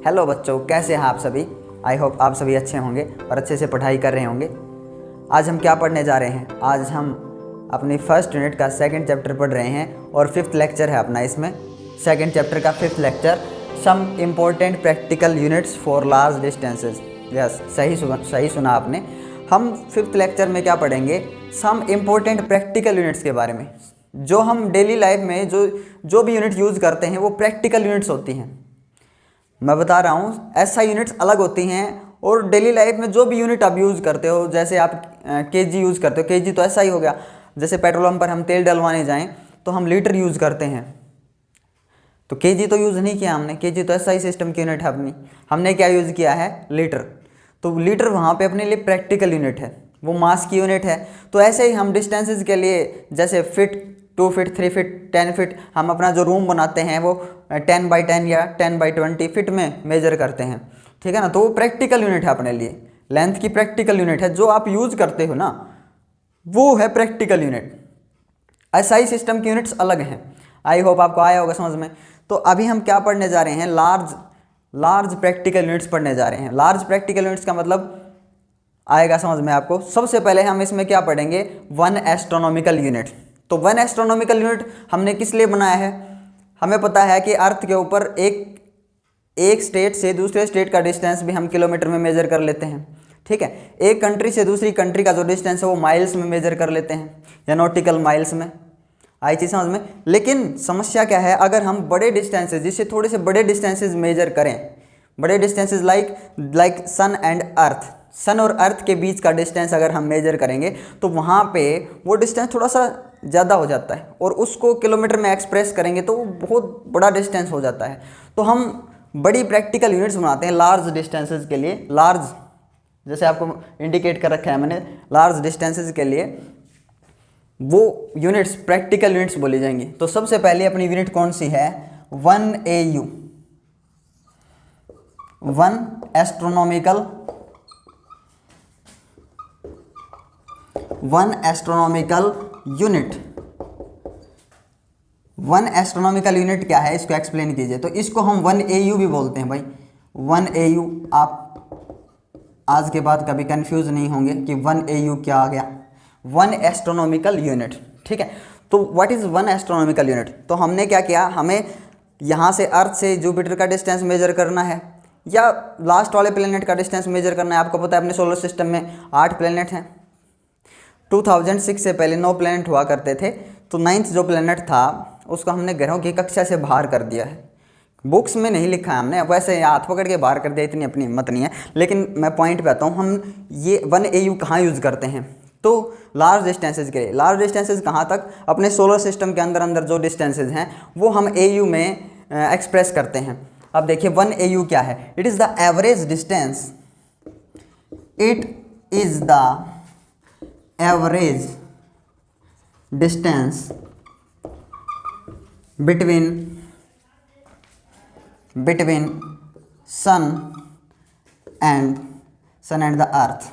Hello बच्चों, कैसे हैं आप सभी। आई होप आप सभी अच्छे होंगे और अच्छे से पढ़ाई कर रहे होंगे। आज हम क्या पढ़ने जा रहे हैं? आज हम अपनी फर्स्ट यूनिट का सेकंड चैप्टर पढ़ रहे हैं और फिफ्थ लेक्चर है अपना। इसमें सेकंड चैप्टर का fifth lecture, some important practical units for large distances. Yes, सही सुना आपने। हम फिफ्थ लेक्चर में क्या पढ़ेंगे? सम इम्पोर्टेंट प्रैक्टिकल यूनिट्स के बारे में। जो हम डेली लाइफ में जो भी यूनिट यूज़ करते हैं वो प्रैक्टिकल यूनिट्स होती हैं। मैं बता रहा हूँ, ऐसा यूनिट्स अलग होती हैं और डेली लाइफ में जो भी यूनिट आप यूज़ करते हो, जैसे आप केजी यूज़ करते हो, केजी तो ऐसा ही हो गया। जैसे पेट्रोल पंप पर हम तेल डलवाने जाएं तो हम लीटर यूज़ करते हैं, तो केजी तो यूज़ नहीं किया हमने। केजी तो ऐसा ही सिस्टम की यूनिट है अपनी। हमने क्या यूज़ किया है? लीटर। तो लीटर वहाँ पे अपने लिए प्रैक्टिकल यूनिट है, वो मास की यूनिट है। तो ऐसे ही हम डिस्टेंसेस के लिए, जैसे फिट, 2 फीट, 3 फीट, 10 फीट, हम अपना जो रूम बनाते हैं वो 10x10 या 10x20 फिट में मेजर करते हैं, ठीक है ना। तो वो प्रैक्टिकल यूनिट है अपने लिए, लेंथ की प्रैक्टिकल यूनिट है। जो आप यूज़ करते हो ना, वो है प्रैक्टिकल यूनिट। ऐसा ही सिस्टम की यूनिट्स अलग हैं। आई होप आपको आया होगा समझ में। तो अभी हम क्या पढ़ने जा रहे हैं? लार्ज प्रैक्टिकल यूनिट्स पढ़ने जा रहे हैं। लार्ज प्रैक्टिकल यूनिट्स का मतलब आएगा समझ में आपको। सबसे पहले हम इसमें क्या पढ़ेंगे? 1 एस्ट्रोनॉमिकल यूनिट। तो 1 एस्ट्रोनॉमिकल यूनिट हमने किस लिए बनाया है? हमें पता है कि अर्थ के ऊपर एक स्टेट से दूसरे स्टेट का डिस्टेंस भी हम किलोमीटर में मेजर कर लेते हैं, ठीक है। एक कंट्री से दूसरी कंट्री का जो डिस्टेंस है वो माइल्स में मेजर कर लेते हैं या नॉटिकल माइल्स में। आई चीज़ समझ में। लेकिन समस्या क्या है? अगर हम बड़े डिस्टेंसेज, जिससे थोड़े से बड़े डिस्टेंसेज मेजर करें, बड़े distances like sun and earth, sun और अर्थ के बीच का डिस्टेंस अगर हम मेजर करेंगे तो वहाँ पे वो डिस्टेंस थोड़ा सा ज़्यादा हो जाता है, और उसको किलोमीटर में एक्सप्रेस करेंगे तो वो बहुत बड़ा डिस्टेंस हो जाता है। तो हम बड़ी प्रैक्टिकल यूनिट्स बनाते हैं लार्ज डिस्टेंसेज के लिए। लार्ज, जैसे आपको इंडिकेट कर रखा है मैंने, लार्ज डिस्टेंसेज के लिए वो यूनिट्स प्रैक्टिकल यूनिट्स बोली जाएंगी। तो सबसे पहले अपनी यूनिट कौन सी है? 1 AU, 1 astronomical, 1 astronomical unit. 1 astronomical unit क्या है, इसको एक्सप्लेन कीजिए। तो इसको हम 1 AU भी बोलते हैं भाई। 1 AU, आप आज के बाद कभी कंफ्यूज नहीं होंगे कि 1 AU क्या आ गया। 1 एस्ट्रोनॉमिकल यूनिट, ठीक है। तो व्हाट इज़ 1 एस्ट्रोनॉमिकल यूनिट? तो हमने क्या किया, हमें यहाँ से अर्थ से जुपिटर का डिस्टेंस मेजर करना है या लास्ट वाले प्लेनेट का डिस्टेंस मेजर करना है। आपको पता है अपने सोलर सिस्टम में 8 प्लेनेट हैं। 2006 से पहले 9 प्लेनेट हुआ करते थे। तो 9th जो प्लेनेट था उसको हमने ग्रहों की कक्षा से बाहर कर दिया है। बुक्स में नहीं लिखा है हमने, वैसे हाथ पकड़ के बाहर कर दिया, इतनी अपनी हिम्मत नहीं है। लेकिन मैं पॉइंट पे आता हूँ, हम ये 1 AU कहाँ यूज़ करते हैं? तो लार्ज डिस्टेंसेज के लिए। लार्ज डिस्टेंसेज कहाँ तक? अपने सोलर सिस्टम के अंदर जो डिस्टेंसेज हैं वो हम AU में एक्सप्रेस करते हैं। अब देखिए 1 AU क्या है? It is the average distance, it is the average distance between sun and the earth।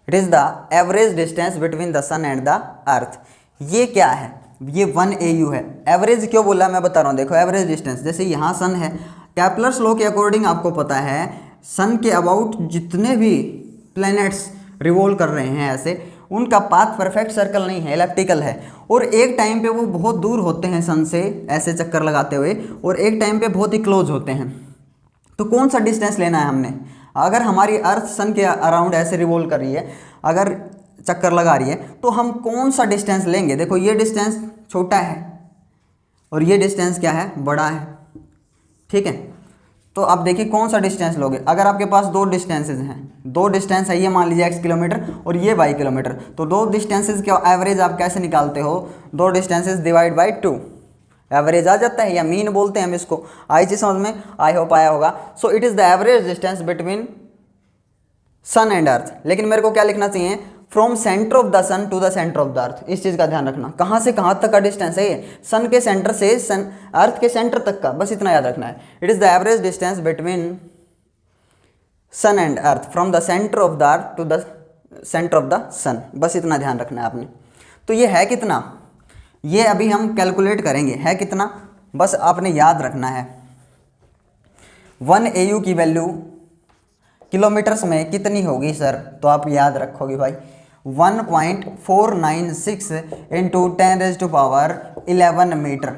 It is the average distance between the sun and the earth. ये क्या है? ये 1 AU है। एवरेज क्यों बोला मैं बता रहा हूँ। देखो एवरेज डिस्टेंस, जैसे यहाँ सन है, केपलर्स लॉ के अकॉर्डिंग आपको पता है सन के अबाउट जितने भी प्लैनेट्स रिवॉल्व कर रहे हैं ऐसे, उनका पाथ परफेक्ट सर्कल नहीं है, एलिप्टिकल है। और एक टाइम पे वो बहुत दूर होते हैं सन से ऐसे चक्कर लगाते हुए, और एक टाइम पे बहुत ही क्लोज होते हैं। तो कौन सा डिस्टेंस लेना है हमने? अगर हमारी अर्थ सन के अराउंड ऐसे रिवॉल्व कर रही है, अगर चक्कर लगा रही है, तो हम कौन सा डिस्टेंस लेंगे? देखो ये डिस्टेंस छोटा है और ये डिस्टेंस क्या है? बड़ा है, ठीक है। तो आप देखिए कौन सा डिस्टेंस लोगे। अगर आपके पास 2 डिस्टेंसेज हैं, 2 डिस्टेंस है, ये मान लीजिए x किलोमीटर और ये y किलोमीटर, तो 2 डिस्टेंसेज के एवरेज आप कैसे निकालते हो? 2 डिस्टेंसेज डिवाइड बाई 2, एवरेज आ जाता है, या मीन बोलते हैं हम इसको। आई चीज समझ में? आई होप आया होगा। So it is the average distance between sun and earth. लेकिन मेरे को क्या लिखना चाहिए? From centre of the sun to the centre of the earth. इस चीज़ का ध्यान रखना, कहाँ से कहाँ तक का डिस्टेंस है ये? सन के सेंटर से अर्थ के सेंटर तक का, बस इतना याद रखना है। It is the average distance between sun and earth from the centre of the earth to the centre of the sun, बस इतना ध्यान रखना है आपने। तो ये है कितना? ये अभी हम कैलकुलेट करेंगे है कितना, बस आपने याद रखना है 1 AU की वैल्यू किलोमीटर्स में कितनी होगी सर, तो आप याद रखोगे भाई 1.496 इंटू 10⁻11 मीटर।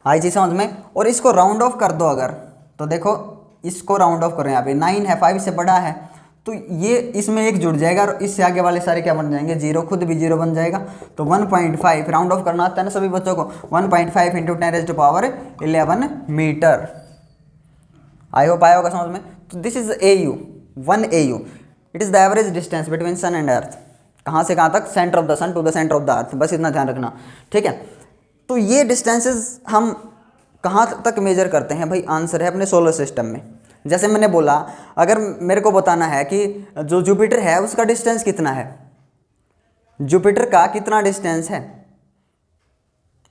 आई चीज समझ में। और इसको राउंड ऑफ कर दो अगर, तो देखो इसको राउंड ऑफ करो, यहाँ पे 9 है, 5 से बड़ा है, तो ये इसमें एक जुड़ जाएगा और इससे आगे वाले सारे क्या बन जाएंगे, जीरो, खुद भी जीरो बन जाएगा। तो 1.5 राउंड ऑफ करना आता है ना सभी बच्चों को, 1.5 इंटू 10⁻11 मीटर। आई होप आया होगा समझ में। तो this is AU, 1 AU it is the average distance between sun and earth. कहाँ से कहाँ तक, centre of the sun to the centre of the earth, बस इतना ध्यान रखना, ठीक है। तो ये डिस्टेंसेस हम कहाँ तक मेजर करते हैं भाई, आंसर है अपने सोलर सिस्टम में। जैसे मैंने बोला, अगर मेरे को बताना है कि जो जुपिटर है उसका डिस्टेंस कितना है, जुपिटर का कितना डिस्टेंस है,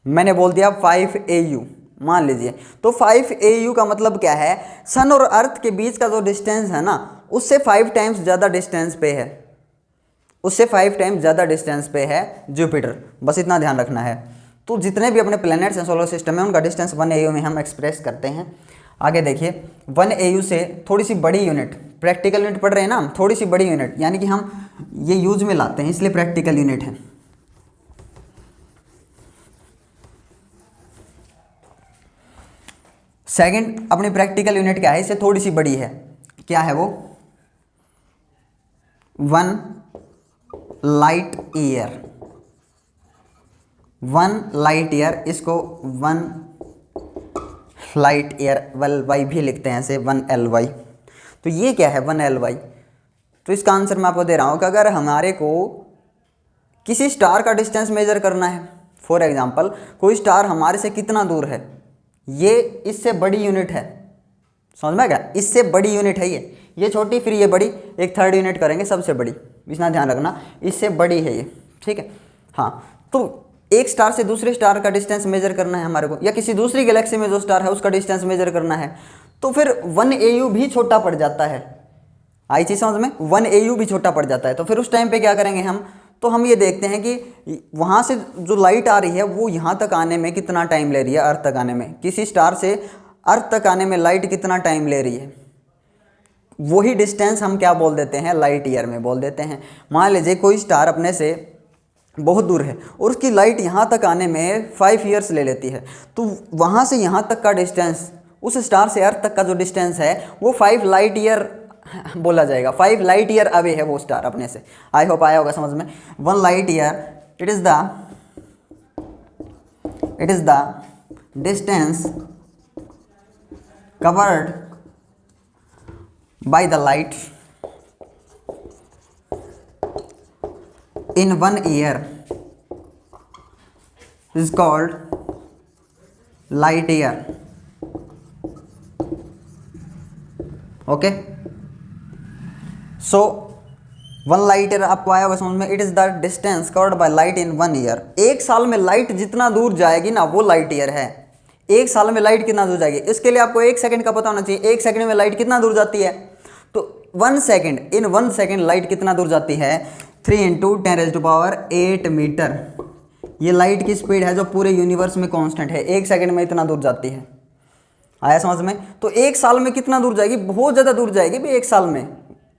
मैंने बोल दिया 5 AU मान लीजिए। तो 5 AU का मतलब क्या है, सन और अर्थ के बीच का जो डिस्टेंस है ना, उससे 5 टाइम्स ज़्यादा डिस्टेंस पे है, उससे 5 टाइम्स ज़्यादा डिस्टेंस पे है जुपिटर, बस इतना ध्यान रखना है। तो जितने भी अपने प्लैनेट्स हैं सोलर सिस्टम में, उनका डिस्टेंस 1 AU में हम एक्सप्रेस करते हैं। आगे देखिए, 1 AU से थोड़ी सी बड़ी यूनिट, प्रैक्टिकल यूनिट पढ़ रहे हैं ना हम, थोड़ी सी बड़ी यूनिट यानी कि हम ये यूज में लाते हैं, इसलिए प्रैक्टिकल यूनिट है। सेकंड अपनी प्रैक्टिकल यूनिट क्या है, इससे थोड़ी सी बड़ी है, क्या है वो, 1 लाइट ईयर। 1 लाइट ईयर, इसको 1 लाइट ईयर LY भी लिखते हैं ऐसे, 1 LY। तो ये क्या है 1 LY, तो इसका आंसर मैं आपको दे रहा हूँ कि अगर हमारे को किसी स्टार का डिस्टेंस मेजर करना है, फॉर एग्जांपल कोई स्टार हमारे से कितना दूर है, ये इससे बड़ी यूनिट है, समझ में क्या, इससे बड़ी यूनिट है ये छोटी, फिर ये बड़ी, एक थर्ड यूनिट करेंगे सबसे बड़ी, इतना ध्यान रखना, इससे बड़ी है ये, ठीक है। हाँ, तो एक स्टार से दूसरे स्टार का डिस्टेंस मेजर करना है हमारे को, या किसी दूसरी गैलेक्सी में जो स्टार है उसका डिस्टेंस मेजर करना है, तो फिर 1 AU भी छोटा पड़ जाता है। आई चीज समझ में, 1 AU भी छोटा पड़ जाता है। तो फिर उस टाइम पे क्या करेंगे हम, तो हम ये देखते हैं कि वहाँ से जो लाइट आ रही है वो यहाँ तक आने में कितना टाइम ले रही है, अर्थ तक आने में, किसी स्टार से अर्थ तक आने में लाइट कितना टाइम ले रही है, वही डिस्टेंस हम क्या बोल देते हैं, लाइट ईयर में बोल देते हैं। मान लीजिए कोई स्टार अपने से बहुत दूर है और उसकी लाइट यहाँ तक आने में 5 ईयर्स ले लेती है, तो वहाँ से यहाँ तक का डिस्टेंस, उस स्टार से अर्थ तक का जो डिस्टेंस है वो 5 लाइट ईयर बोला जाएगा, 5 लाइट ईयर अवे है वो स्टार अपने से। आई होप आया होगा समझ में। 1 light year it is the distance covered by the light in 1 year is called light year, okay। so 1 light year आपको आया होगा समझ में। It is the distance covered by light in 1 year. एक साल में लाइट जितना दूर जाएगी ना वो लाइट ईयर है। एक साल में लाइट कितना दूर जाएगी, इसके लिए आपको 1 सेकंड का पता होना चाहिए। 1 सेकंड में लाइट कितना दूर जाती है, तो 1 सेकंड, इन 1 सेकंड लाइट कितना दूर जाती है, 3 इंटू 10⁸ मीटर। ये लाइट की स्पीड है जो पूरे यूनिवर्स में कांस्टेंट है, 1 सेकंड में इतना दूर जाती है। आया समझ में। तो 1 साल में कितना दूर जाएगी, बहुत ज़्यादा दूर जाएगी भाई। 1 साल में,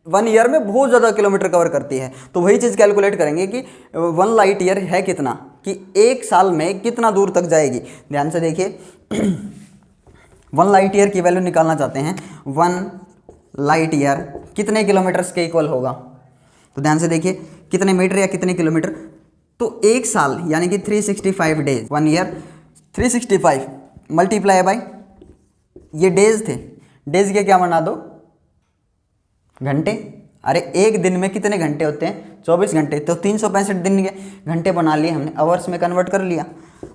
1 ईयर में बहुत ज़्यादा किलोमीटर कवर करती है। तो वही चीज़ कैलकुलेट करेंगे कि 1 लाइट ईयर है कितना, कि 1 साल में कितना दूर तक जाएगी। ध्यान से देखिए 1 लाइट ईयर की वैल्यू निकालना चाहते हैं। 1 लाइट ईयर कितने किलोमीटर्स के इक्वल होगा, तो ध्यान से देखिए कितने मीटर या कितने किलोमीटर। तो 1 साल यानी कि 365 डेज, 1 ईयर 365 मल्टीप्लाई बाय, ये डेज थे, डेज के क्या बना दो, घंटे। अरे एक दिन में कितने घंटे होते हैं, 24 घंटे, तो 365 दिन के घंटे बना लिए हमने, आवर्स में कन्वर्ट कर लिया।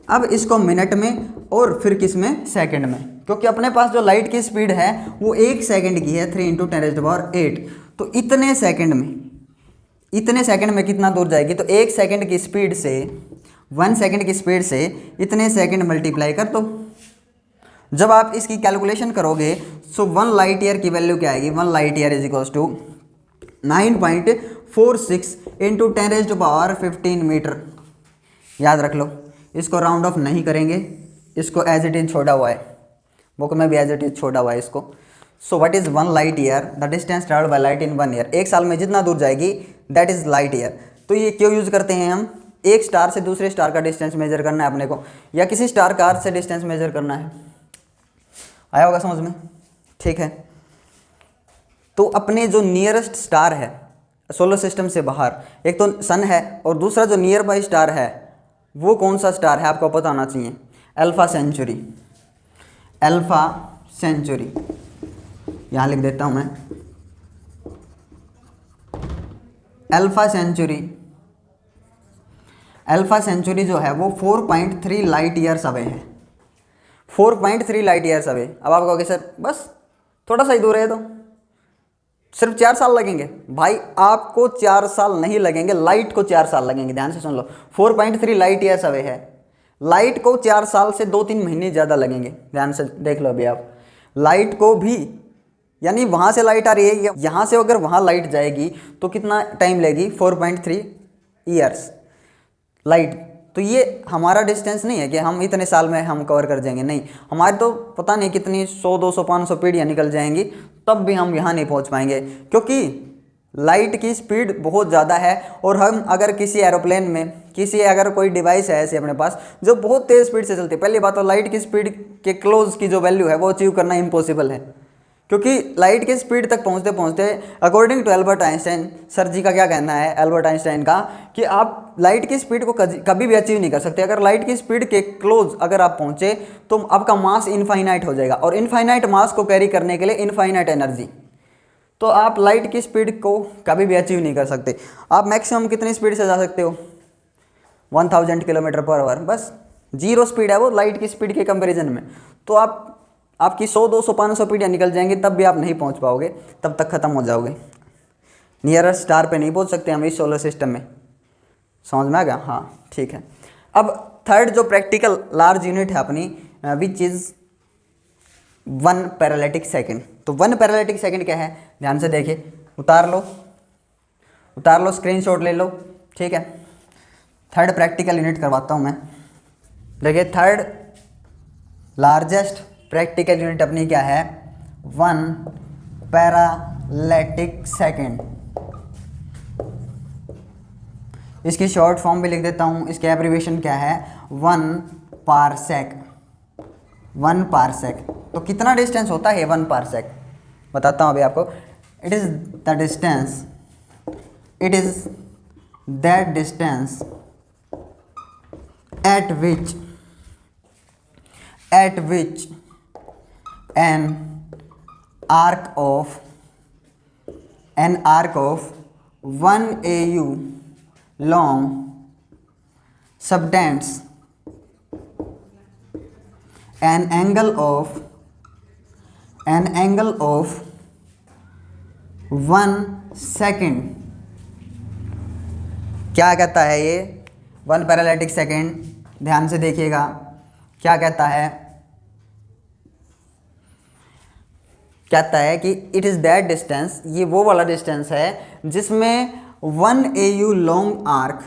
अब इसको मिनट में और फिर किस में, सेकंड में, क्योंकि अपने पास जो लाइट की स्पीड है वो 1 सेकंड की है, 3 इंटू 10⁸। तो इतने सेकंड में कितना दूर जाएगी, तो 1 सेकंड की स्पीड से, 1 सेकंड की स्पीड से इतने सेकंड मल्टीप्लाई कर दो। जब आप इसकी कैलकुलेशन करोगे सो 1 लाइट ईयर की वैल्यू क्या आएगी, 1 light year is equals to 9.46 into 10⁻15 metre, याद रख लो, इसको राउंड ऑफ नहीं करेंगे, इसको एज इट इज छोड़ा हुआ है, बुक में भी एज इट इज छोड़ा हुआ है इसको। So what is 1 light year, the distance travelled by light in 1 year, एक साल में जितना दूर जाएगी दैट इज़ लाइट ईयर। तो ये क्यों यूज़ करते हैं हम, एक स्टार से दूसरे स्टार का डिस्टेंस मेजर करना है अपने को, या किसी स्टार का अर्थ से डिस्टेंस मेजर करना है। आया होगा समझ में, ठीक है। तो अपने जो नियरेस्ट स्टार है सोलर सिस्टम से बाहर, एक तो सन है और दूसरा जो नियर बाई स्टार है वो कौन सा स्टार है आपको पता होना चाहिए, अल्फा सेंचुरी। अल्फा सेंचुरी यहाँ लिख देता हूँ मैं, अल्फा सेंचुरी। अल्फा सेंचुरी जो है वो 4.3 लाइट ईयर्स अवे है, 4.3 लाइट ईयर्स अवे। अब आप कहोगे सर बस थोड़ा सा ही दूर है तो सिर्फ 4 साल लगेंगे। भाई आपको 4 साल नहीं लगेंगे, लाइट को 4 साल लगेंगे, ध्यान से सुन लो। 4.3 लाइट ईयर्स अवे है, लाइट को 4 साल से 2-3 महीने ज़्यादा लगेंगे, ध्यान से देख लो अभी आप। लाइट को भी, यानी वहाँ से लाइट आ रही है, यहाँ से अगर वहाँ लाइट जाएगी तो कितना टाइम लगेगी, 4.3 ईयर्स लाइट। तो ये हमारा डिस्टेंस नहीं है कि हम इतने साल में हम कवर कर जाएंगे, नहीं, हमारे तो पता नहीं कितनी 100, 200, 500 पीढ़ियाँ निकल जाएंगी तब भी हम यहाँ नहीं पहुँच पाएंगे, क्योंकि लाइट की स्पीड बहुत ज़्यादा है। और हम अगर किसी एरोप्लेन में, किसी अगर कोई डिवाइस है ऐसे अपने पास जो बहुत तेज़ स्पीड से चलती है, पहली बात तो लाइट की स्पीड के क्लोज की जो वैल्यू है वो अचीव करना इम्पॉसिबल है, क्योंकि लाइट की स्पीड तक पहुंचते पहुंचते according to Albert Einstein, sir ji का क्या कहना है एल्बर्ट आइंस्टाइन का, कि आप लाइट की स्पीड को कभी भी अचीव नहीं कर सकते। अगर लाइट की स्पीड के क्लोज अगर आप पहुंचे तो आपका मास इनफाइनाइट हो जाएगा, और इनफाइनाइट मास को कैरी करने के लिए इनफाइनाइट एनर्जी, तो आप लाइट की स्पीड को कभी भी अचीव नहीं कर सकते। आप मैक्सिमम कितनी स्पीड से जा सकते हो, 1000 किलोमीटर पर आवर, बस जीरो स्पीड है वो लाइट की स्पीड के कंपैरिजन में। तो आपकी 100, 200, 500 पीढ़ियाँ निकल जाएंगी तब भी आप नहीं पहुंच पाओगे, तब तक ख़त्म हो जाओगे। नियरेस्ट स्टार पे नहीं पहुंच सकते हम इस सोलर सिस्टम में, समझ में आ गया, हाँ ठीक है। अब थर्ड जो प्रैक्टिकल लार्ज यूनिट है अपनी, विच इज़ 1 पैरालिटिक सेकेंड। तो 1 पैरालिटिक सेकेंड क्या है, ध्यान से देखिए, उतार लो स्क्रीनशॉट ले लो, ठीक है। थर्ड प्रैक्टिकल यूनिट करवाता हूँ मैं। देखिए थर्ड लार्जेस्ट प्रैक्टिकल यूनिट अपनी क्या है, 1 पैरालिटिक सेकेंड। इसकी शॉर्ट फॉर्म भी लिख देता हूँ, इसके एब्रीविएशन क्या है, 1 पारसेक। 1 पारसेक तो कितना डिस्टेंस होता है 1 पारसेक, बताता हूँ अभी आपको। It is the distance, it is that distance at which an arc of 1 AU long subtends an angle of 1 second। क्या कहता है ये 1 पैरालिटिक सेकेंड, ध्यान से देखिएगा क्या कहता है, कहता है कि इट इज़ दैट डिस्टेंस, ये वो वाला डिस्टेंस है जिसमें 1 AU लॉन्ग आर्क,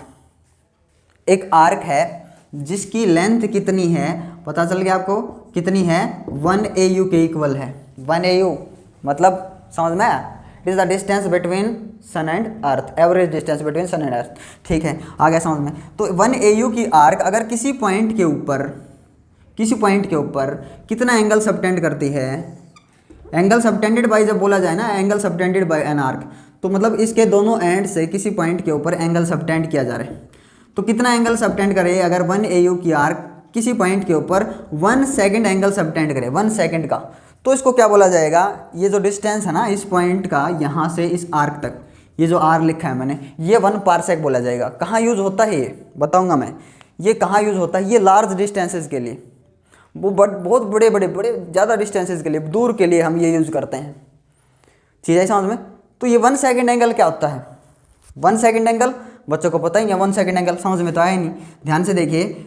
एक आर्क है जिसकी लेंथ कितनी है, पता चल गया आपको कितनी है, 1 AU के इक्वल है। 1 AU मतलब समझ में आया, it is the distance between sun and earth, average distance between sun and earth, ठीक है, आ गया समझ में। तो 1 AU की आर्क अगर किसी पॉइंट के ऊपर कितना एंगल सबटेंड करती है, एंगल सबटेंडेड बाय जब बोला जाए ना, angle subtended bye an arc, तो मतलब इसके दोनों एंड से किसी पॉइंट के ऊपर एंगल सबटेंड किया जा रहा है। तो कितना एंगल सबटेंड करे, अगर 1 AU की आर्क किसी पॉइंट के ऊपर 1 सेकेंड एंगल सबटेंड करे, 1 सेकेंड का, तो इसको क्या बोला जाएगा, ये जो डिस्टेंस है ना इस पॉइंट का यहाँ से इस आर्क तक, ये जो आर लिखा है मैंने, ये 1 पारसेक बोला जाएगा। कहाँ यूज़ होता है ये बताऊँगा मैं, ये कहाँ यूज़ होता है, ये लार्ज डिस्टेंसेस के लिए, वो बहुत बड़े ज़्यादा डिस्टेंसेस के लिए, दूर के लिए हम ये यूज़ करते हैं, चीज़ है समझ में। तो ये 1 सेकेंड एंगल क्या होता है, 1 सेकेंड एंगल बच्चों को पता ही है, 1 सेकेंड एंगल समझ में तो आया ही नहीं। ध्यान से देखिए,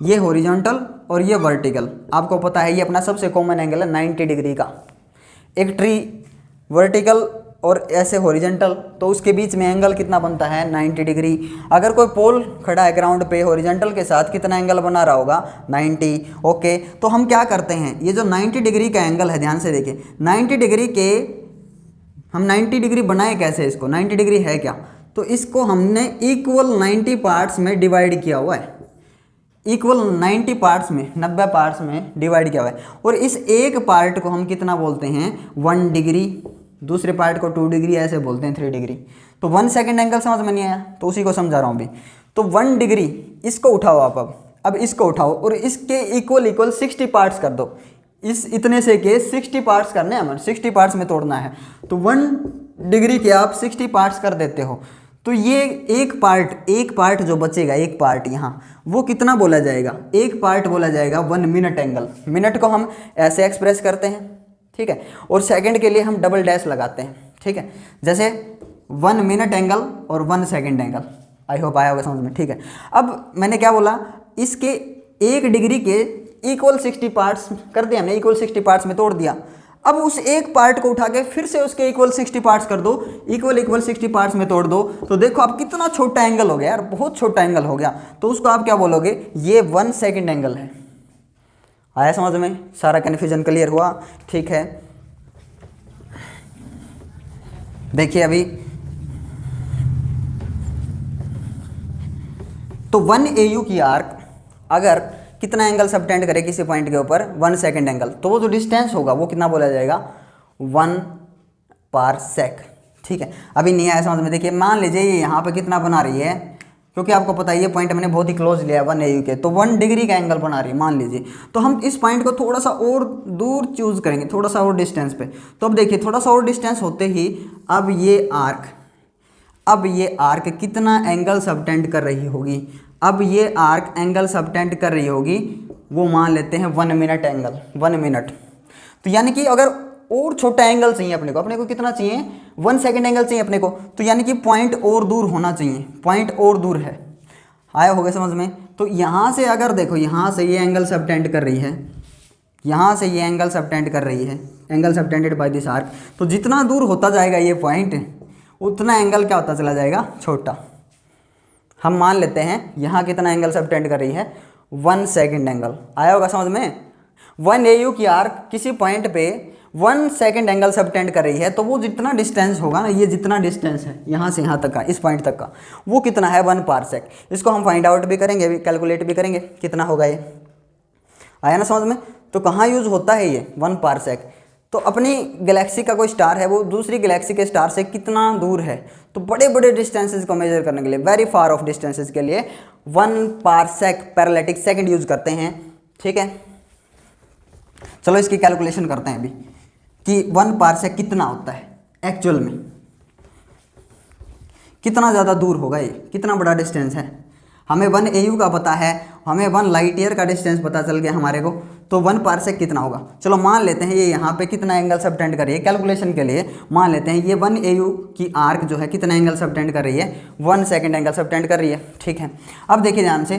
ये हॉरिजॉन्टल और ये वर्टिकल, आपको पता है ये अपना सबसे कॉमन एंगल है 90 डिग्री का। एक ट्री वर्टिकल और ऐसे हॉरिजेंटल, तो उसके बीच में एंगल कितना बनता है 90 डिग्री। अगर कोई पोल खड़ा है ग्राउंड पे हॉरिजेंटल के साथ, कितना एंगल बना रहा होगा 90। ओके, तो हम क्या करते हैं, ये जो 90 डिग्री का एंगल है, ध्यान से देखिए 90 डिग्री के, हम 90 डिग्री बनाए कैसे, इसको 90 डिग्री है क्या, तो इसको हमने इक्वल 90 पार्ट्स में डिवाइड किया हुआ है, इक्वल 90 पार्ट्स में, 90 पार्ट्स में डिवाइड किया हुआ है। और इस एक पार्ट को हम कितना बोलते हैं 1 डिग्री, दूसरे पार्ट को 2 डिग्री, ऐसे बोलते हैं 3 डिग्री। तो 1 सेकेंड एंगल समझ में नहीं आया, तो उसी को समझा रहा हूँ अभी। तो 1 डिग्री, इसको उठाओ आप, अब इसको उठाओ और इसके इक्वल 60 पार्ट्स कर दो। इस इतने से के 60 पार्ट्स करने हैं, हमें 60 पार्ट्स में तोड़ना है। तो 1 डिग्री के आप 60 पार्ट्स कर देते हो, तो ये एक पार्ट जो बचेगा, एक पार्ट यहाँ, वो कितना बोला जाएगा, एक पार्ट बोला जाएगा 1 मिनट एंगल। मिनट को हम ऐसे एक्सप्रेस करते हैं, ठीक है, और सेकंड के लिए हम डबल डैश लगाते हैं, ठीक है, जैसे 1 मिनट एंगल और 1 सेकंड एंगल। आई होप आया होगा समझ में, ठीक है। अब मैंने क्या बोला, इसके 1 डिग्री के इक्वल 60 पार्ट्स कर दिया हमने, इक्वल 60 पार्ट्स में तोड़ दिया। अब उस एक पार्ट को उठा के फिर से उसके इक्वल 60 पार्ट्स कर दो, इक्वल 60 पार्ट्स में तोड़ दो, तो देखो आप कितना छोटा एंगल हो गया यार, बहुत छोटा एंगल हो गया। तो उसको आप क्या बोलोगे, ये 1 सेकंड एंगल है। आया समझ में, सारा कन्फ्यूजन क्लियर हुआ, ठीक है। देखिए अभी तो 1 AU की आर्क अगर कितना एंगल सबटेंड करे किसी पॉइंट के ऊपर 1 सेकंड एंगल, तो वो जो डिस्टेंस होगा वो कितना बोला जाएगा 1 पारसेक, ठीक है। अभी नहीं आया समझ में, देखिए मान लीजिए ये यहाँ पे कितना बना रही है, क्योंकि आपको पता है ये पॉइंट मैंने बहुत ही क्लोज लिया 1 AU के, तो 1 डिग्री का एंगल बना रही है मान लीजिए। तो हम इस पॉइंट को थोड़ा सा और दूर चूज करेंगे, थोड़ा सा और डिस्टेंस पे। तो अब देखिए थोड़ा सा और डिस्टेंस होते ही अब ये आर्क कितना एंगल सबटेंड कर रही होगी, अब ये आर्क एंगल सबटेंड कर रही होगी, वो मान लेते हैं 1 मिनट एंगल, 1 मिनट। तो यानी कि अगर और छोटा एंगल चाहिए अपने को कितना चाहिए 1 सेकंड एंगल चाहिए अपने को, तो यानी कि पॉइंट और दूर होना चाहिए, पॉइंट और दूर है। आया होगा समझ में। तो यहाँ से अगर देखो, यहाँ से ये एंगल सबटेंड कर रही है, यहाँ से ये एंगल सबटेंड कर रही है, angle subtended by this arc. तो जितना दूर होता जाएगा ये पॉइंट, उतना एंगल क्या होता चला जाएगा, छोटा। हम मान लेते हैं यहाँ कितना एंगल सबटेंड कर रही है 1 सेकंड एंगल। आया होगा समझ में। 1 AU की आर्क किसी पॉइंट पे 1 सेकंड एंगल सबटेंड कर रही है, तो वो जितना डिस्टेंस होगा ना, ये जितना डिस्टेंस है यहाँ से यहाँ तक का, इस पॉइंट तक का, वो कितना है 1 पारसेक। इसको हम फाइंड आउट भी करेंगे, अभी कैलकुलेट भी करेंगे कितना होगा ये। आया ना समझ में। तो कहाँ यूज़ होता है ये 1 पारसेक, तो अपनी गैलेक्सी का कोई स्टार है वो दूसरी गैलेक्सी के स्टार से कितना दूर है, तो बड़े बड़े डिस्टेंसेस को मेजर करने के लिए, वेरी फार ऑफ डिस्टेंसेस के लिए 1 पारसेक पैरेलैटिक सेकंड यूज करते हैं, ठीक है। चलो इसकी कैलकुलेशन करते हैं अभी कि 1 पारसेक कितना होता है एक्चुअल में, कितना ज़्यादा दूर होगा ये, कितना बड़ा डिस्टेंस है। हमें 1 AU का पता है, हमें 1 लाइट ईयर का डिस्टेंस पता चल गया हमारे को, तो 1 पारसेक कितना होगा। चलो मान लेते हैं ये यहाँ पे कितना एंगल सबटेंड कर रही है, कैलकुलेशन के लिए मान लेते हैं ये 1 AU की आर्क जो है कितना एंगल सबटेंड कर रही है, 1 सेकंड एंगल सबटेंड कर रही है, ठीक है। अब देखिए ध्यान से,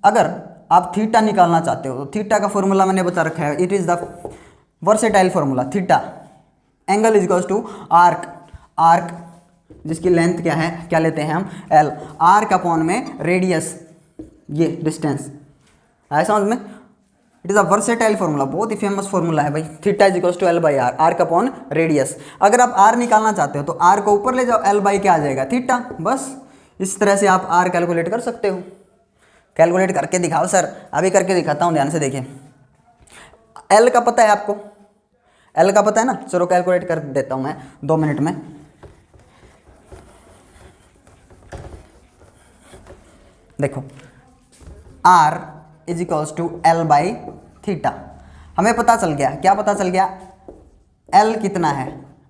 अगर आप थीटा निकालना चाहते हो तो थीटा का फॉर्मूला मैंने बता रखा है, it is the versatile formula. Theta angle is equals to arc जिसकी लेंथ क्या है, क्या लेते हैं हम L, आर्क अपॉन में रेडियस, ये डिस्टेंस। आया समझ में। It is a versatile formula, बहुत ही फेमस फॉर्मूला है भाई। Theta is equals to L by R, arc upon radius. अगर आप आर निकालना चाहते हो तो आर को ऊपर ले जाओ, L बाई क्या आ जाएगा थीटा, बस इस तरह से आप आर कैलकुलेट कर सकते हो। कैलकुलेट करके दिखाओ सर, अभी करके दिखाता हूँ, ध्यान से देखिए। L का पता है आपको, L का पता है ना, चलो कैलकुलेट कर देता हूँ मैं 2 मिनट में। देखो R is equals to L by theta, हमें पता चल गया, क्या पता चल गया, L कितना है,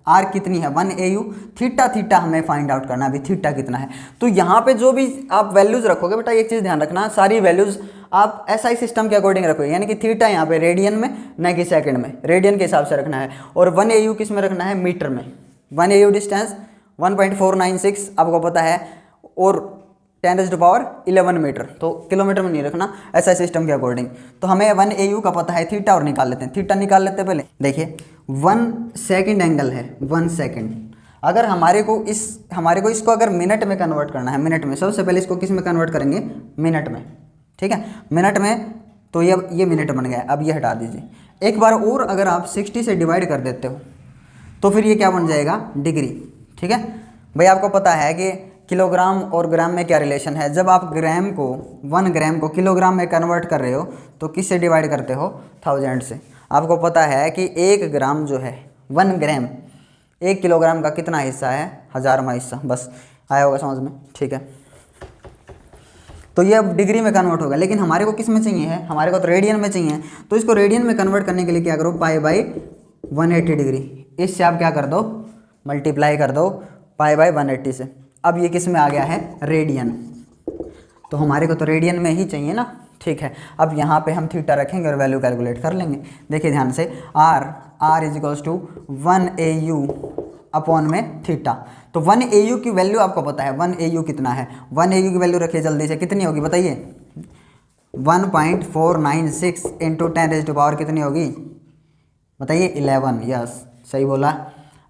R कितनी है 1 AU, थीटा हमें फाइंड आउट करना है अभी, थीटा कितना है। तो यहाँ पे जो भी आप वैल्यूज़ रखोगे बेटा, एक चीज़ ध्यान रखना, सारी वैल्यूज़ आप SI सिस्टम के अकॉर्डिंग रखोगे, यानी कि थीटा यहाँ पे रेडियन में न कि सेकंड में, रेडियन के हिसाब से रखना है। और 1 AU किस में रखना है, मीटर में। 1 AU डिस्टेंस 1.496 आपको पता है, और 10⁻11 मीटर, तो किलोमीटर में नहीं रखना, ऐसा सिस्टम के अकॉर्डिंग। तो हमें 1 AU का पता है, थीटा और निकाल लेते हैं, थीटा निकाल लेते हैं पहले। देखिए 1 सेकंड एंगल है, 1 सेकंड, अगर हमारे को इसको अगर मिनट में कन्वर्ट करना है, मिनट में, सबसे पहले इसको किस में कन्वर्ट करेंगे, मिनट में, ठीक है, मिनट में। तो ये मिनट बन गया। अब ये हटा दीजिए। एक बार और अगर आप 60 से डिवाइड कर देते हो तो फिर ये क्या बन जाएगा, डिग्री, ठीक है। भाई आपको पता है कि किलोग्राम और ग्राम में क्या रिलेशन है। जब आप ग्राम को 1 ग्राम को किलोग्राम में कन्वर्ट कर रहे हो तो किससे डिवाइड करते हो, 1000 से। आपको पता है कि 1 ग्राम जो है, 1 ग्राम 1 किलोग्राम का कितना हिस्सा है, 1000वां हिस्सा। बस आया होगा समझ में, ठीक है। तो ये अब डिग्री में कन्वर्ट होगा, लेकिन हमारे को किस में चाहिए है, हमारे को तो रेडियन में चाहिए। तो इसको रेडियन में कन्वर्ट करने के लिए क्या करो, पाई बाई 180 डिग्री, इससे आप क्या कर दो, मल्टीप्लाई कर दो पाई बाई 180 से। अब ये किस में आ गया है, रेडियन। तो हमारे को तो रेडियन में ही चाहिए ना, ठीक है। अब यहाँ पे हम थीटा रखेंगे और वैल्यू कैलकुलेट कर लेंगे। देखिए ध्यान से, R is equals to 1 AU upon में थीटा। तो 1 AU की वैल्यू आपको पता है, 1 AU कितना है, 1 AU की वैल्यू रखिए जल्दी से, कितनी होगी बताइए, 1.496 इंटू 10 रेज़ टू पावर कितनी होगी बताइए, 11। यस सही बोला।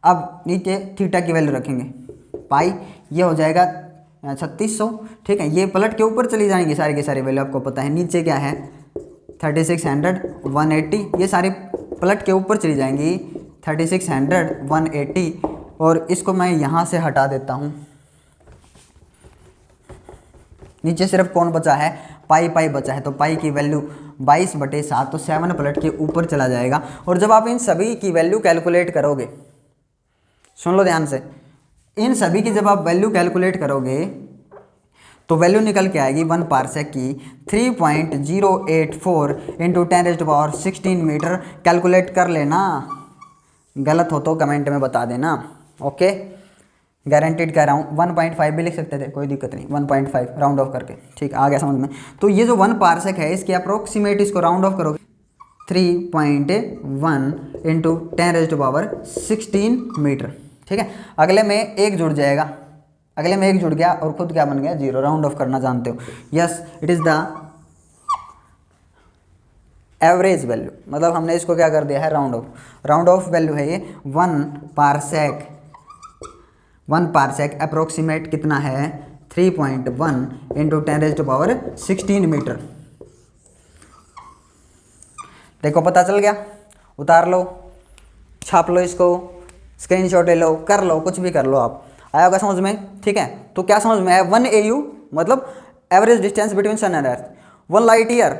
अब नीचे थीटा की वैल्यू रखेंगे, पाई, ये हो जाएगा 3600, ठीक है। ये पलट के ऊपर चली जाएंगी सारी की सारी वैल्यू, आपको पता है। नीचे क्या है, 3600, 180, ये सारी पलट के ऊपर चली जाएंगी, 3600, 180। और इसको मैं यहाँ से हटा देता हूँ। नीचे सिर्फ कौन बचा है, पाई बचा है। तो पाई की वैल्यू 22/7, तो 7 पलट के ऊपर चला जाएगा। और जब आप इन सभी की वैल्यू कैलकुलेट करोगे, सुन लो ध्यान से, इन सभी की जब आप वैल्यू कैलकुलेट करोगे तो वैल्यू निकल के आएगी 1 पार्सेक की 3.084 into 10 raise to power 16 metre. Calculate कर लेना, गलत हो तो कमेंट में बता देना, ओके। गारंटीड कह रहा हूँ। 1.5 भी लिख सकते थे, कोई दिक्कत नहीं, 1.5 राउंड ऑफ करके, ठीक, आ गया समझ में। तो ये जो 1 पार्सेक है, इसके अप्रोक्सीमेट इसको राउंड ऑफ करोगे 3.1 into 10 raise to power 16 metre, ठीक है। अगले में एक जुड़ जाएगा, अगले में एक जुड़ गया और खुद क्या बन गया, 0। राउंड ऑफ करना जानते हो, yes, it is the average value. मतलब हमने इसको क्या कर दिया है, round of. Round of value है ये 1 पार्सेक। 1 पार्सेक अप्रोक्सीमेट कितना है, 3.1 into 10 raise to power 16 metre. देखो पता चल गया, उतार लो, छाप लो, इसको स्क्रीनशॉट ले लो, कर लो, कुछ भी कर लो आप। आया होगा समझ में, ठीक है। तो क्या समझ में आया, 1 AU मतलब average distance between sun and earth. 1 light year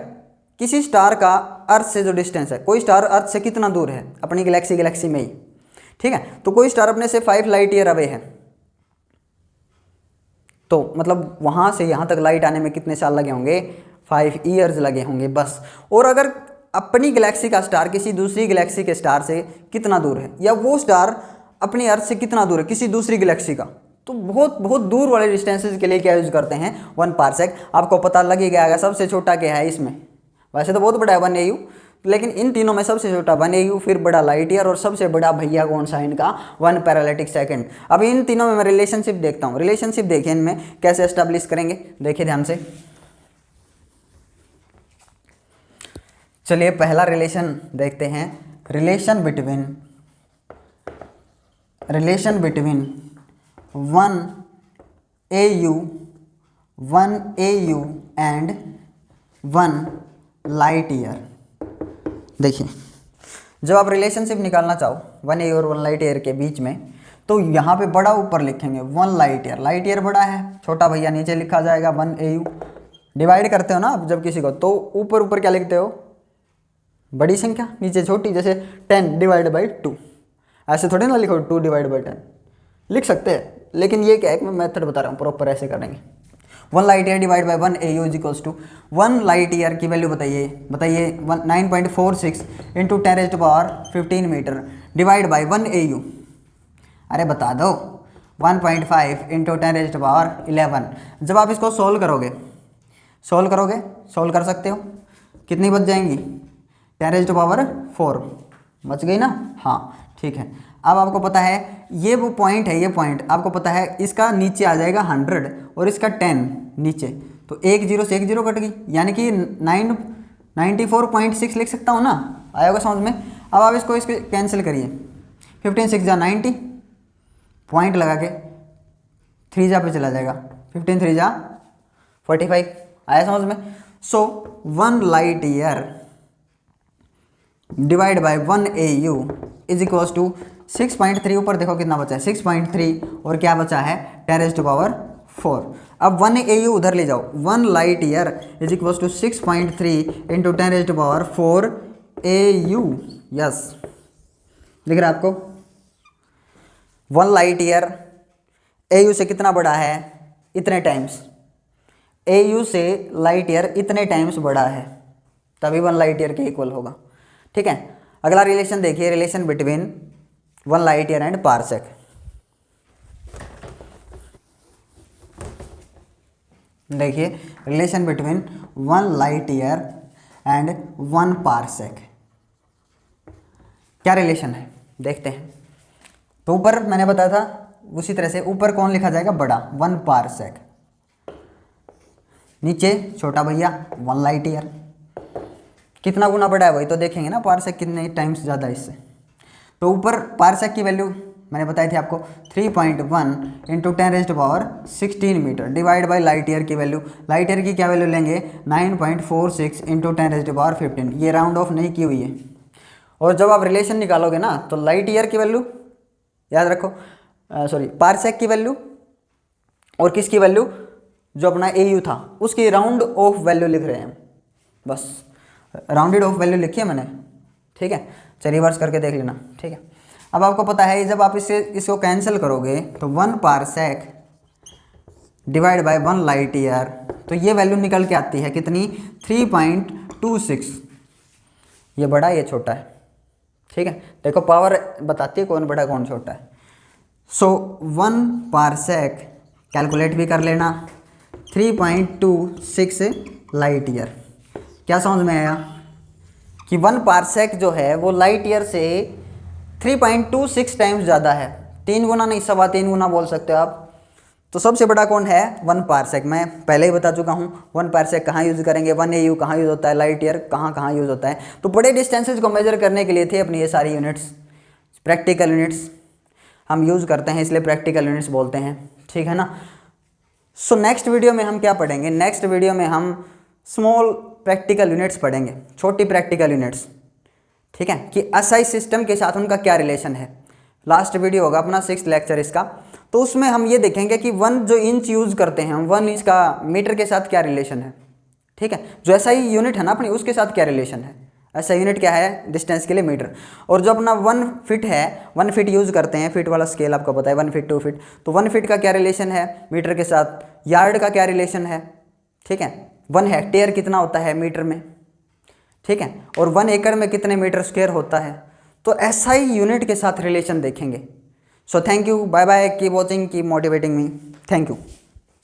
किसी स्टार का अर्थ से जो डिस्टेंस है, कोई स्टार अर्थ से कितना दूर है, अपनी गैलेक्सी में ही, ठीक है। तो कोई स्टार अपने से 5 लाइट ईयर अवे है, तो मतलब वहाँ से यहाँ तक लाइट आने में कितने साल लगे होंगे, 5 ईयर्स लगे होंगे बस। और अगर अपनी गैलेक्सी का स्टार किसी दूसरी गैलेक्सी के स्टार से कितना दूर है, या वो स्टार अपनी अर्थ से कितना दूर है किसी दूसरी गैलेक्सी का, तो बहुत बहुत दूर वाले डिस्टेंसेस के लिए क्या यूज़ करते हैं, 1 पार्सेक। आपको पता लग ही गया, सबसे छोटा क्या है इसमें, वैसे तो बहुत बड़ा है 1 AU, लेकिन इन तीनों में सबसे छोटा 1 AU, फिर बड़ा लाइट ईयर, और सबसे बड़ा भैया कौन सा इनका, 1 पैरालिटिक सेकंड। अब इन तीनों में मैं रिलेशनशिप देखता हूँ। रिलेशनशिप देखिए इनमें कैसे एस्टेब्लिश करेंगे, देखिए ध्यान से। चलिए पहला रिलेशन देखते हैं, relation between 1 AU and 1 light year. देखिए जब आप रिलेशनशिप निकालना चाहो 1 AU और 1 लाइट ईयर के बीच में, तो यहाँ पे बड़ा ऊपर लिखेंगे 1 लाइट ईयर। लाइट ईयर बड़ा है, छोटा भैया नीचे लिखा जाएगा 1 AU। डिवाइड करते हो ना आप जब किसी को, तो ऊपर ऊपर क्या लिखते हो, बड़ी संख्या, नीचे छोटी, जैसे 10 डिवाइड बाई 2। ऐसे थोड़ी ना लिखो 2 डिवाइड बाई 10, लिख सकते हैं, लेकिन ये क्या है कि मैं मेथड बता रहा हूँ, प्रॉपर ऐसे करेंगे। 1 light year divide by 1 AU is equals to 1 light year की वैल्यू बताइए 9.46 into 10 raise to power 15 metre divide by 1 AU। अरे बता दो, 1.5 इंटू 10 रेज़ टू पावर 11। जब आप इसको सोल्व करोगे, सोल्व कर सकते हो, कितनी बच जाएंगी, 10 रेज़ टू पावर 4 बच गई ना, हाँ ठीक है। अब आपको पता है ये वो पॉइंट है, ये पॉइंट आपको पता है, इसका नीचे आ जाएगा 100 और इसका 10 नीचे, तो 1 0 से 1 0 कट गई, यानी कि 94.6 लिख सकता हूँ ना। आया होगा समझ में। अब आप इसको कैंसिल करिए, 15 6 जा 90, पॉइंट लगा के 3 जा पे चला जाएगा, 15 3 जा 45, आया समझ में। So 1 light year divide by 1 AU is equals to 6.3, ऊपर देखो कितना बचा है 6.3 और क्या बचा है 10⁴। अब 1 AU उधर ले जाओ, 1 light year is equals to 6.3 into 10⁴ AU। Yes, दिख रहा है आपको। 1 लाइट ईयर AU से कितना बड़ा है, इतने टाइम्स। AU से लाइट ईयर इतने टाइम्स बड़ा है, तभी 1 लाइट ईयर के इक्वल होगा। ठीक है, अगला रिलेशन देखिए, relation between 1 light year and parsec. देखिए relation between 1 light year and 1 parsec, क्या रिलेशन है देखते हैं। तो ऊपर मैंने बताया था उसी तरह से, ऊपर कौन लिखा जाएगा, बड़ा 1 पारसेक, नीचे छोटा भैया 1 लाइट ईयर। कितना गुना बड़ा है वही तो देखेंगे ना, पारसेक कितने टाइम्स ज़्यादा इससे। तो ऊपर पारसेक की वैल्यू मैंने बताई थी आपको 3.1 into 10⁻16 metre divide by light year की वैल्यू। लाइट ईयर की क्या वैल्यू लेंगे 9.46 इंटू 10⁻15, ये राउंड ऑफ नहीं की हुई है। और जब आप रिलेशन निकालोगे ना तो लाइट ईयर की वैल्यू याद रखो, सॉरी पारसेक की वैल्यू और किसकी वैल्यू, जो अपना AU था उसकी राउंड ऑफ वैल्यू लिख रहे हैं, बस राउंडेड ऑफ वैल्यू लिखी है मैंने। ठीक है, चलिए रिवर्स करके देख लेना। ठीक है, अब आपको पता है जब आप इसको कैंसिल करोगे तो 1 parsec divide by 1 light year, तो ये वैल्यू निकल के आती है कितनी 3.26। ये बड़ा ये छोटा है। ठीक है, देखो पावर बताती है कौन बड़ा कौन छोटा है। सो 1 पारसेक कैलकुलेट भी कर लेना, 3.26 लाइट ईयर। क्या समझ में आया कि 1 पारसेक जो है वो लाइट ईयर से 3.26 टाइम्स ज़्यादा है, 3 गुना नहीं 3.25 गुना बोल सकते हो आप। तो सबसे बड़ा कौन है 1 पारसेक, मैं पहले ही बता चुका हूँ। 1 पारसेक कहाँ यूज़ करेंगे, 1 AU कहाँ यूज़ होता है, लाइट ईयर कहाँ यूज़ होता है। तो बड़े डिस्टेंसेज को मेजर करने के लिए थे अपनी ये सारी यूनिट्स, प्रैक्टिकल यूनिट्स हम यूज़ करते हैं, इसलिए प्रैक्टिकल यूनिट्स बोलते हैं। ठीक है ना। सो नेक्स्ट वीडियो में हम क्या पढ़ेंगे, नेक्स्ट वीडियो में हम स्मॉल प्रैक्टिकल यूनिट्स पढ़ेंगे, छोटी प्रैक्टिकल यूनिट्स। ठीक है, कि SI सिस्टम के साथ उनका क्या रिलेशन है। लास्ट वीडियो होगा अपना 6th लेक्चर इसका, तो उसमें हम ये देखेंगे कि 1 जो इंच यूज़ करते हैं, 1 इंच का मीटर के साथ क्या रिलेशन है। ठीक है, जो SI यूनिट है ना अपनी, उसके साथ क्या रिलेशन है। SI यूनिट क्या है, डिस्टेंस के लिए मीटर। और जो अपना 1 फीट है, 1 फीट यूज़ करते हैं, फीट वाला स्केल आपको पता है 1 फीट 2 फीट, तो 1 फीट का क्या रिलेशन है मीटर के साथ, यार्ड का क्या रिलेशन है। ठीक है, 1 हेक्टेयर कितना होता है मीटर में। ठीक है, और 1 एकड़ में कितने मीटर स्क्वायर होता है। तो SI यूनिट के साथ रिलेशन देखेंगे। So thank you, bye bye, keep watching, keep motivating me, thank you.